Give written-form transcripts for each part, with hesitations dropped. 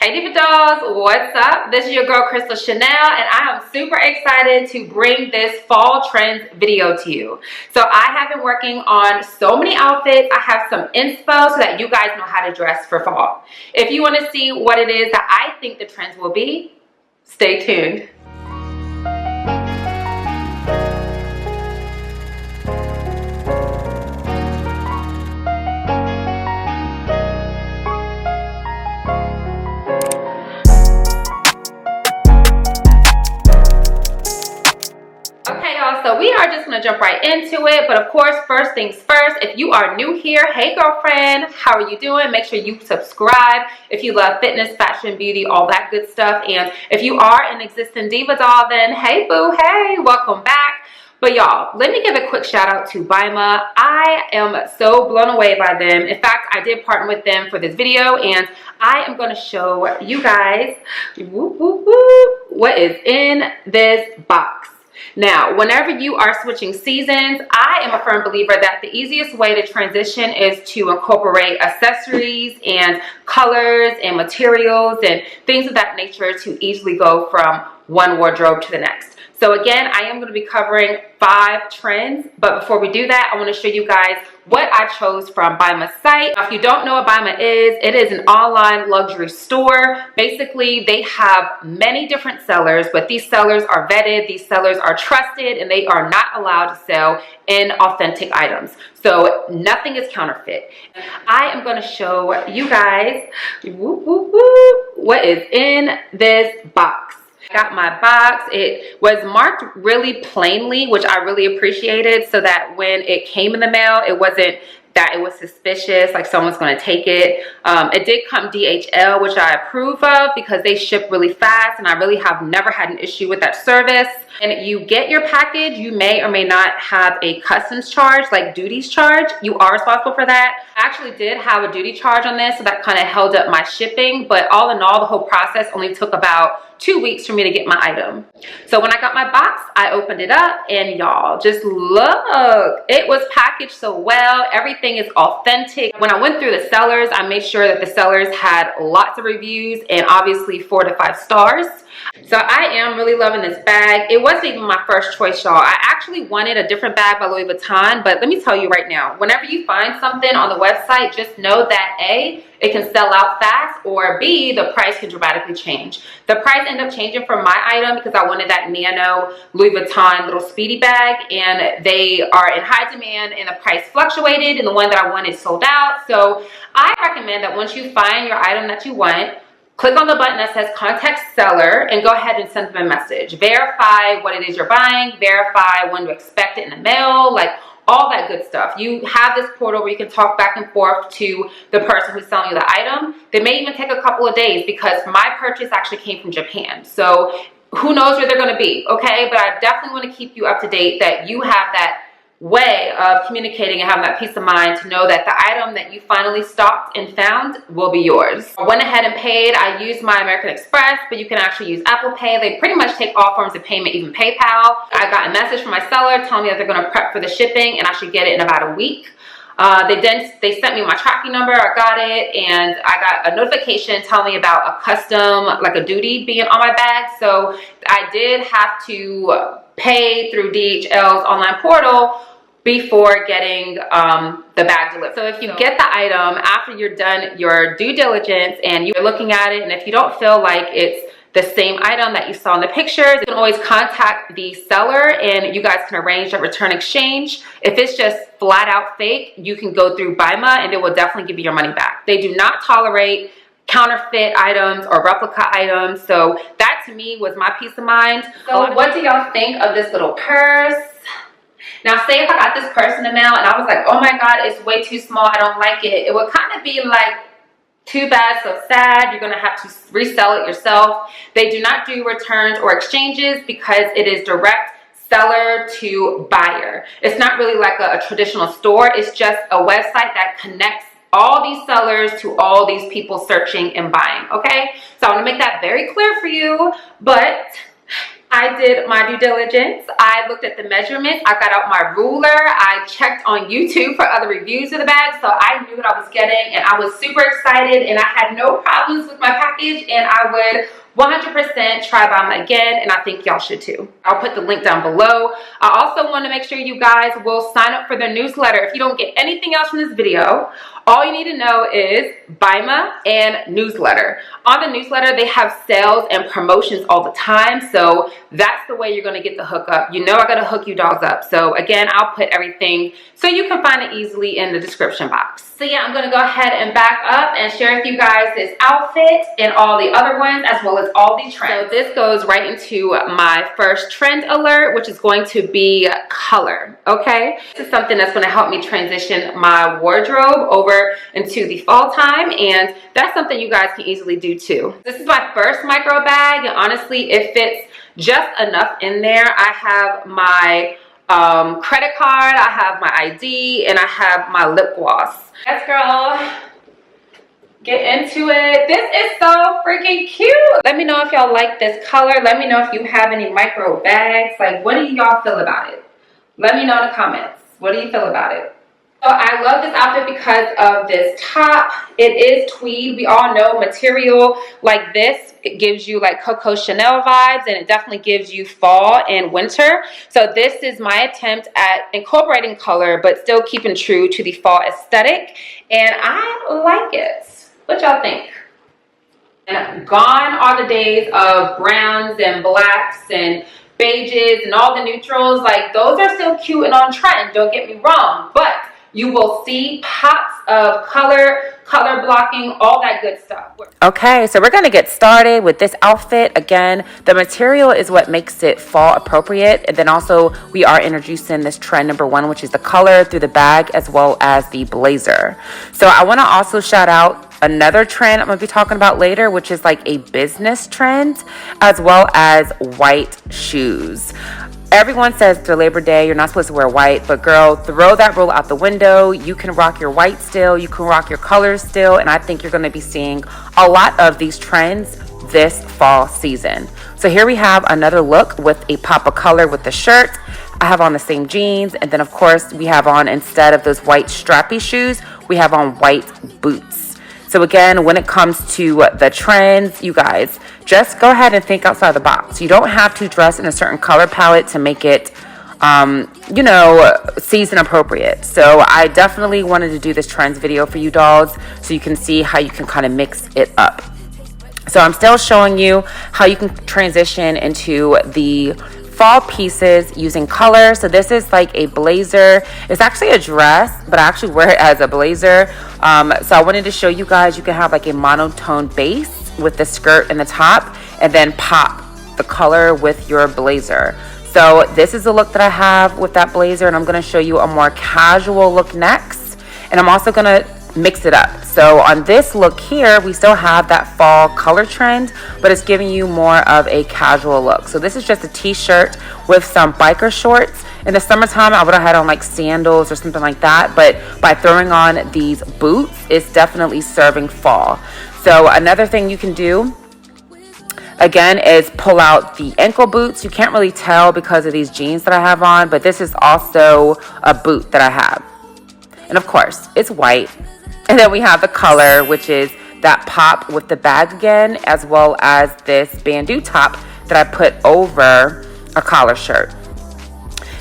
Hey Diva Dolls, what's up? This is your girl Crystal Chanel, and I am super excited to bring this fall trends video to you. So I have been working on so many outfits. I have some inspo so that you guys know how to dress for fall. If you want to see what it is that I think the trends will be, stay tuned. So we are just going to jump right into it, but of course, first things first, if you are new here, hey girlfriend, how are you doing? Make sure you subscribe if you love fitness, fashion, beauty, all that good stuff. And if you are an existing Diva doll, then hey boo, hey, welcome back. But y'all, let me give a quick shout out to Buyma. I am so blown away by them. In fact, I did partner with them for this video, and I am going to show you guys what is in this box. Now, whenever you are switching seasons, I am a firm believer that the easiest way to transition is to incorporate accessories and colors and materials and things of that nature to easily go from one wardrobe to the next. So again, I am going to be covering 5 trends, but before we do that, I want to show you guys what I chose from Buyma's site. Now, if you don't know what Buyma is, it is an online luxury store. Basically, they have many different sellers, but these sellers are vetted, these sellers are trusted, and they are not allowed to sell inauthentic items. So nothing is counterfeit. I am going to show you guys what is in this box. I got my box. It was marked really plainly, which I really appreciated, so that when it came in the mail, it wasn't that it was suspicious, like someone's going to take it. It did come DHL, which I approve of because they ship really fast, and I really have never had an issue with that service. And you get your package, you may or may not have a customs charge, like duties charge. You are responsible for that. I actually did have a duty charge on this, so that kind of held up my shipping. But all in all, the whole process only took about 2 weeks for me to get my item. So when I got my box, I opened it up, and y'all, just look. It was packaged so well. Everything is authentic. When I went through the sellers, I made sure that the sellers had lots of reviews and obviously 4 to 5 stars. So I am really loving this bag. It wasn't even my first choice, y'all. I actually wanted a different bag by Louis Vuitton, but let me tell you right now, whenever you find something on the website, just know that A, it can sell out fast, or B, the price can dramatically change. The price ended up changing for my item because I wanted that nano Louis Vuitton little speedy bag, and they are in high demand, and the price fluctuated, and the one that I wanted sold out. So I recommend that once you find your item that you want, click on the button that says contact seller and go ahead and send them a message. Verify what it is you're buying, verify when to expect it in the mail, like all that good stuff. You have this portal where you can talk back and forth to the person who's selling you the item. They may even take a couple of days because my purchase actually came from Japan. So who knows where they're going to be, okay? But I definitely want to keep you up to date that you have that way of communicating and having that peace of mind to know that the item that you finally stocked and found will be yours. I went ahead and paid. I used my American Express, but you can actually use Apple Pay. They pretty much take all forms of payment, even PayPal. I got a message from my seller telling me that they're going to prep for the shipping and I should get it in about a week. They sent me my tracking number. I got it, and I got a notification telling me about a custom, like a duty being on my bag. So I did have to pay through DHL's online portal before getting the bag delivered. So if you get the item after you're done your due diligence and you're looking at it, and if you don't feel like it's the same item that you saw in the pictures, you can always contact the seller and you guys can arrange a return exchange. If it's just flat out fake, you can go through Buyma and it will definitely give you your money back. They do not tolerate counterfeit items or replica items. So that to me was my peace of mind. So what do y'all think of this little purse? Now say if I got this purse in the mail and I was like, oh my God, it's way too small, I don't like it. It would kind of be like, too bad, so sad. You're going to have to resell it yourself. They do not do returns or exchanges because it is direct seller to buyer. It's not really like a traditional store. It's just a website that connects all these sellers to all these people searching and buying. Okay, so I want to make that very clear for you. But I did my due diligence. I looked at the measurements. I got out my ruler. I checked on YouTube for other reviews of the bag. So I knew what I was getting and I was super excited and I had no problems with my package, and I would 100% try Buyma again, and I think y'all should too. I'll put the link down below. I also want to make sure you guys will sign up for their newsletter. If you don't get anything else from this video, all you need to know is Buyma and newsletter. On the newsletter, they have sales and promotions all the time, so that's the way you're going to get the hookup. You know I got to hook you dogs up. So again, I'll put everything so you can find it easily in the description box. So yeah, I'm going to go ahead and back up and share with you guys this outfit and all the other ones, as well as all the trends. So this goes right into my first trend alert, which is going to be color. Okay, this is something that's going to help me transition my wardrobe over into the fall time, and that's something you guys can easily do too. This is my first micro bag, and honestly it fits just enough in there. I have my credit card, I have my ID, and I have my lip gloss. Yes girl, get into it. This is so freaking cute. Let me know if y'all like this color. Let me know if you have any micro bags. Like, what do y'all feel about it? Let me know in the comments. What do you feel about it? So I love this outfit because of this top. It is tweed. We all know material like this, it gives you like Coco Chanel vibes, and it definitely gives you fall and winter. So this is my attempt at incorporating color but still keeping true to the fall aesthetic, and I like it. What y'all think? And gone are the days of browns and blacks and beiges and all the neutrals. Like, those are still cute and on trend, don't get me wrong, but you will see pops of color blocking, all that good stuff. Okay, so we're going to get started with this outfit. Again, the material is what makes it fall appropriate. And then also we are introducing this trend number one, which is the color through the bag as well as the blazer. So I want to also shout out another trend I'm going to be talking about later, which is like a business trend, as well as white shoes. Everyone says for Labor Day, you're not supposed to wear white, but girl, throw that rule out the window. You can rock your white still, you can rock your colors still, and I think you're going to be seeing a lot of these trends this fall season. So here we have another look with a pop of color with the shirt. I have on the same jeans, and then of course we have on, instead of those white strappy shoes, we have on white boots. So again, when it comes to the trends, you guys, just go ahead and think outside the box. You don't have to dress in a certain color palette to make it, you know, season appropriate. So I definitely wanted to do this trends video for you dolls so you can see how you can kind of mix it up. So I'm still showing you how you can transition into the fall pieces using color. So this is like a blazer. It's actually a dress, but I actually wear it as a blazer. So I wanted to show you guys, you can have like a monotone base with the skirt and the top, and then pop the color with your blazer. So this is the look that I have with that blazer, and I'm going to show you a more casual look next, and I'm also going to mix it up. So on this look here, we still have that fall color trend, but it's giving you more of a casual look. So this is just a t-shirt with some biker shorts. In the summertime, I would have had on like sandals or something like that, but by throwing on these boots, it's definitely serving fall. So another thing you can do, again, is pull out the ankle boots. You can't really tell because of these jeans that I have on, but this is also a boot that I have. And of course, it's white. And then we have the color, which is that pop with the bag again, as well as this bandeau top that I put over a collar shirt.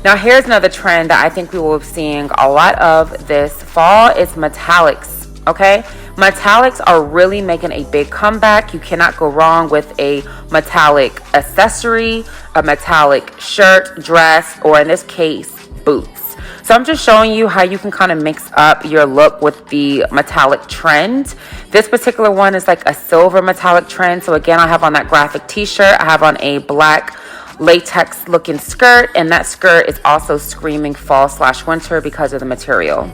Now here's another trend that I think we will be seeing a lot of this fall is metallics, okay? Metallics are really making a big comeback. You cannot go wrong with a metallic accessory, a metallic shirt, dress, or in this case, boots. So I'm just showing you how you can kind of mix up your look with the metallic trend. This particular one is like a silver metallic trend. So again, I have on that graphic t-shirt. I have on a black latex looking skirt, and that skirt is also screaming fall/winter because of the material.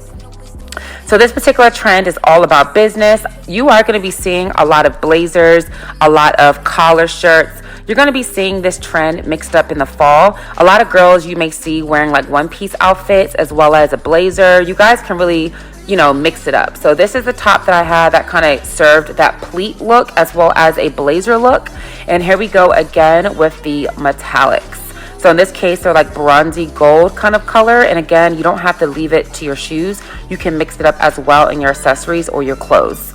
So this particular trend is all about business. You are going to be seeing a lot of blazers, a lot of collar shirts. You're going to be seeing this trend mixed up in the fall. A lot of girls you may see wearing like one-piece outfits as well as a blazer. You guys can really you know, mix it up. So this is the top that I had that kind of served that pleat look as well as a blazer look. And here we go again with the metallics. So in this case, they're like bronzy gold kind of color. And again, you don't have to leave it to your shoes. You can mix it up as well in your accessories or your clothes.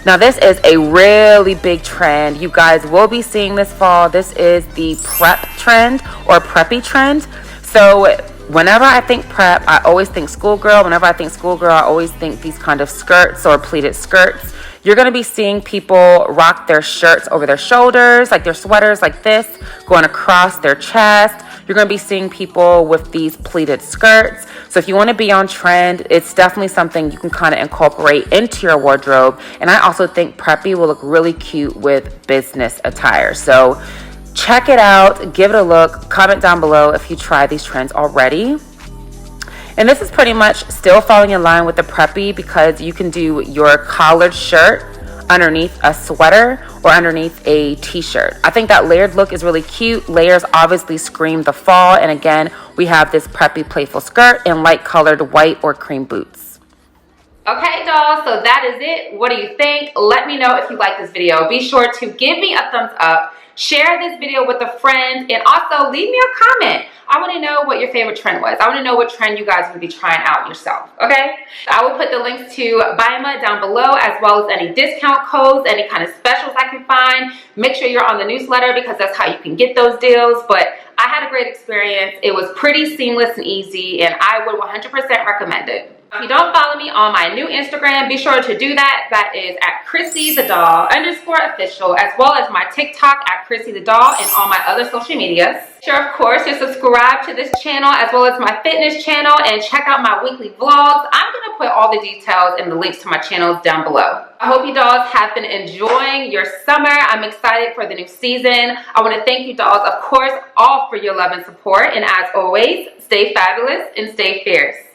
Now this is a really big trend. You guys will be seeing this fall. This is the prep trend or preppy trend. So whenever I think prep, I always think schoolgirl. Whenever I think schoolgirl, I always think these kind of skirts or pleated skirts. You're going to be seeing people rock their shirts over their shoulders, like their sweaters like this, going across their chest. You're going to be seeing people with these pleated skirts. So if you want to be on trend, it's definitely something you can kind of incorporate into your wardrobe. And I also think preppy will look really cute with business attire. So check it out, give it a look, comment down below if you tried these trends already. And this is pretty much still falling in line with the preppy because you can do your collared shirt underneath a sweater or underneath a t-shirt. I think that layered look is really cute. Layers obviously scream the fall. And again, we have this preppy playful skirt and light colored white or cream boots. Okay, dolls, so that is it. What do you think? Let me know if you like this video. Be sure to give me a thumbs up, share this video with a friend, and also leave me a comment. I want to know what your favorite trend was. I want to know what trend you guys would be trying out yourself, okay? I will put the links to Buyma down below, as well as any discount codes, any kind of specials I can find. Make sure you're on the newsletter because that's how you can get those deals. But I had a great experience. It was pretty seamless and easy, and I would 100% recommend it. If you don't follow me on my new Instagram, be sure to do that. That is at @ChrissyTheDoll_official, as well as my TikTok at ChrissyTheDoll and all my other social medias. Sure, of course, to subscribe to this channel as well as my fitness channel and check out my weekly vlogs. I'm going to put all the details and the links to my channels down below. I hope you dolls have been enjoying your summer. I'm excited for the new season. I want to thank you dolls, of course, all for your love and support. And as always, stay fabulous and stay fierce.